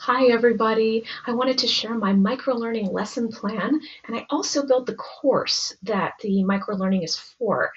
Hi everybody. I wanted to share my microlearning lesson plan, and I also built the course that the microlearning is for.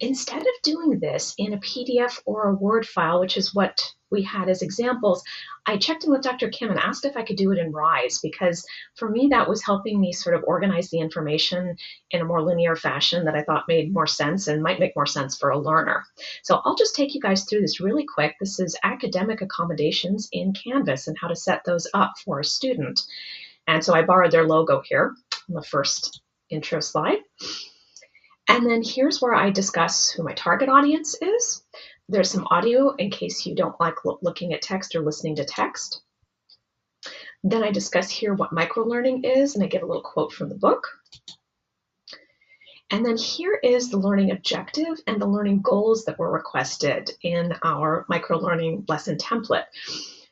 Instead of doing this in a PDF or a Word file, which is what we had as examples, I checked in with Dr. Kim and asked if I could do it in Rise, because for me that was helping me sort of organize the information in a more linear fashion that I thought made more sense and might make more sense for a learner. So I'll just take you guys through this really quick. This is academic accommodations in Canvas and how to set those up for a student. And so I borrowed their logo here on the first intro slide. And then here's where I discuss who my target audience is. There's some audio in case you don't like looking at text or listening to text. Then I discuss here what microlearning is, and I give a little quote from the book. And then here is the learning objective and the learning goals that were requested in our microlearning lesson template.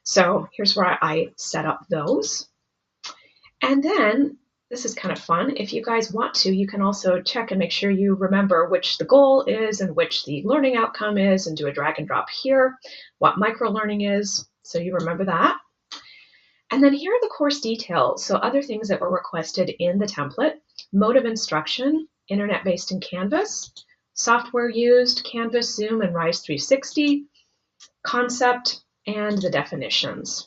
So here's where I set up those. And then this is kind of fun. If you guys want to, you can also check and make sure you remember which the goal is and which the learning outcome is, and do a drag and drop here, what microlearning is, so you remember that. And then here are the course details. So other things that were requested in the template: mode of instruction, internet-based in Canvas, software used, Canvas, Zoom, and Rise 360, concept, and the definitions.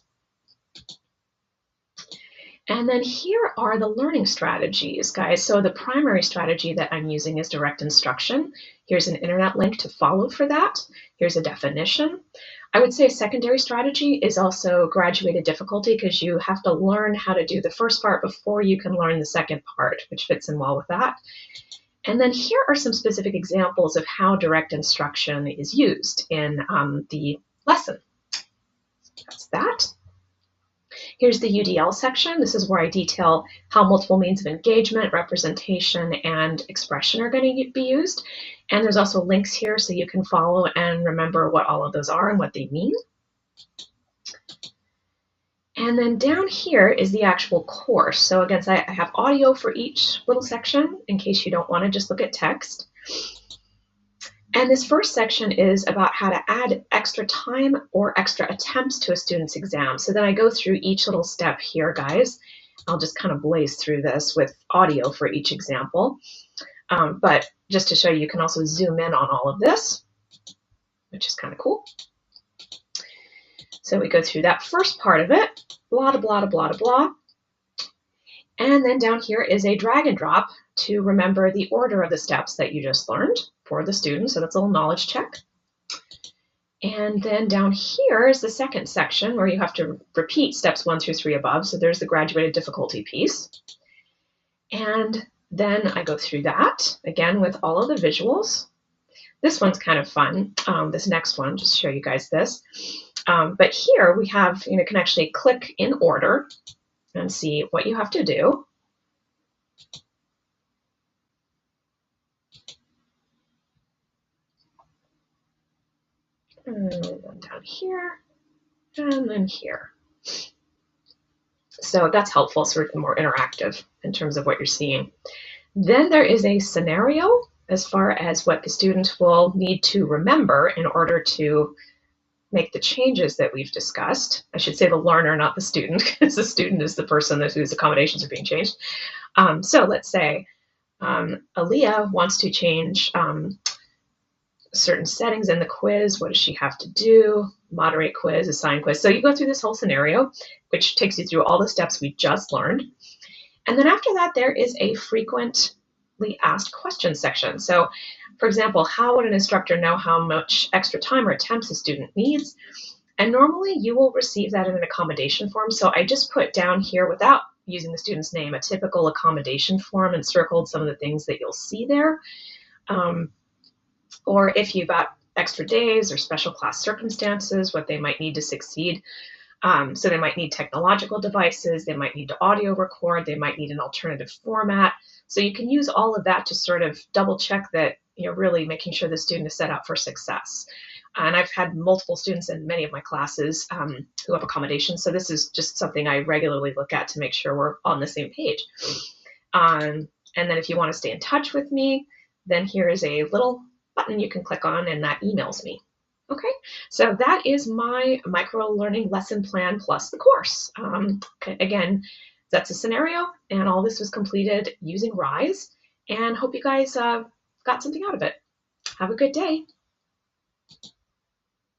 And then here are the learning strategies, guys. So the primary strategy that I'm using is direct instruction. Here's an internet link to follow for that. Here's a definition. I would say a secondary strategy is also graduated difficulty, because you have to learn how to do the first part before you can learn the second part, which fits in well with that. And then here are some specific examples of how direct instruction is used in the lesson. That's that. Here's the UDL section. This is where I detail how multiple means of engagement, representation, and expression are going to be used. And there's also links here so you can follow and remember what all of those are and what they mean. And then down here is the actual course. So again, I have audio for each little section in case you don't want to just look at text. And this first section is about how to add extra time or extra attempts to a student's exam. So then I go through each little step here, guys. I'll just kind of blaze through this with audio for each example. But just to show you, you can also zoom in on all of this, which is kind of cool. So we go through that first part of it, blah, blah, blah, blah, blah. And then down here is a drag and drop to remember the order of the steps that you just learned for the student. So that's a little knowledge check. And then down here is the second section where you have to repeat steps 1 through 3 above. So there's the graduated difficulty piece. And then I go through that again with all of the visuals. This one's kind of fun. This next one, just to show you guys this. But here we have, you can actually click in order and see what you have to do. And then down here, and then here. So that's helpful, sort of more interactive in terms of what you're seeing. Then there is a scenario as far as what the student will need to remember in order to make the changes that we've discussed. I should say the learner, not the student, because the student is the person whose accommodations are being changed. So let's say Aaliyah wants to change certain settings in the quiz. What does she have to do? Moderate quiz, assign quiz. So you go through this whole scenario, which takes you through all the steps we just learned. And then after that, there is a frequently asked questions section. So for example, how would an instructor know how much extra time or attempts a student needs? And normally you will receive that in an accommodation form. So I just put down here, without using the student's name, a typical accommodation form and circled some of the things that you'll see there. Or if you've got extra days or special class circumstances, what they might need to succeed. So they might need technological devices, they might need to audio record, they might need an alternative format. So you can use all of that to sort of double check that you're really making sure the student is set up for success. And I've had multiple students in many of my classes who have accommodations. So this is just something I regularly look at to make sure we're on the same page. And then if you want to stay in touch with me, then here is a little button you can click on, and that emails me. Okay, so that is my micro-learning lesson plan plus the course. Again, that's a scenario, and all this was completed using Rise, and hope you guys got something out of it. Have a good day.